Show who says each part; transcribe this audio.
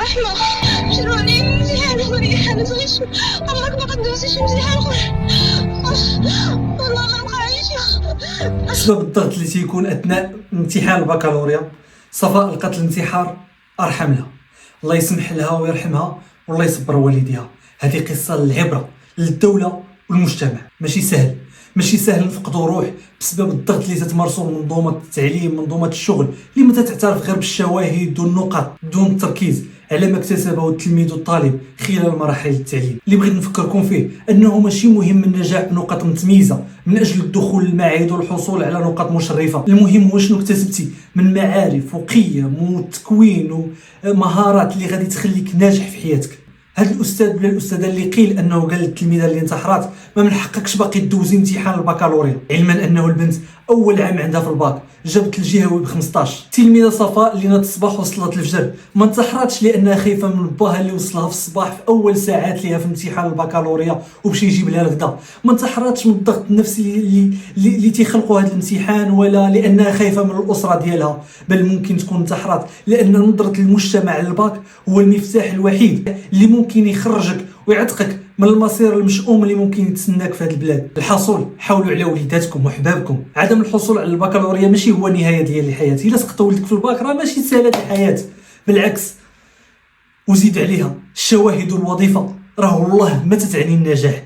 Speaker 1: رحمة مشيو عليه امتحان خويا حالته غير شوف عمرك ما قدوزيش امتحان خويا والله ما نبقى عايشة.
Speaker 2: بسبب الضغط اللي تيكون اثناء امتحان البكالوريا صفاء لقات الانتحار ارحم لها. الله يسمح لها ويرحمها والله يصبر والديها. هذه قصه للعبره للدوله والمجتمع. ماشي سهل نفقدوا روح بسبب الضغط اللي تتمارسوا منظومه التعليم، منظومه الشغل اللي ما تتعترف غير بالشواهد والنقط دون التركيز على ما اكتسبه التلميذ والطالب خلال مراحل التعليم. اللي بغيت نفكركم فيه انه ماشي مهم النجاح بنقاط متميزه من اجل الدخول للمعاهد والحصول على نقاط مشرفه. المهم هو شنو اكتسبتي من معارف وقيم وتكوين ومهارات اللي غادي تخليك ناجح في حياتك. هذا الاستاذ ولا الاستاذه اللي قيل انه قال للتلميذه اللي انتحرات ما من حقكش باقي دوزي امتحان البكالوريا، علما انه البنت اول عام عندها في الباك جابت الجهوي ب 15. التلميذه صفاء اللي ناضت الصباح وصلت الفجر ما انتحراتش لانها خايفه من باها اللي وصلها في الصباح في اول ساعات ليها في امتحان البكالوريا وبشي يجيب لها الغدا. ما انتحراتش من الضغط النفسي اللي تيخلقوا هذا الامتحان ولا لانها خايفه من الاسره ديالها، بل ممكن تكون انتحرات لان نظره المجتمع للباك هو المفتاح الوحيد اللي ممكن يخرجك ويعتقك من المصير المشؤوم اللي ممكن يتسناك في هذه البلاد. الحصول حاولوا على وليداتكم وحبابكم. عدم الحصول على البكالوريا ماشي هو النهايه ديال الحياه. الا سقط ولدك في الباك راه ماشي سهله الحياه، بالعكس. وزيد عليها الشواهد والوظيفه راه والله ما تتعني النجاح.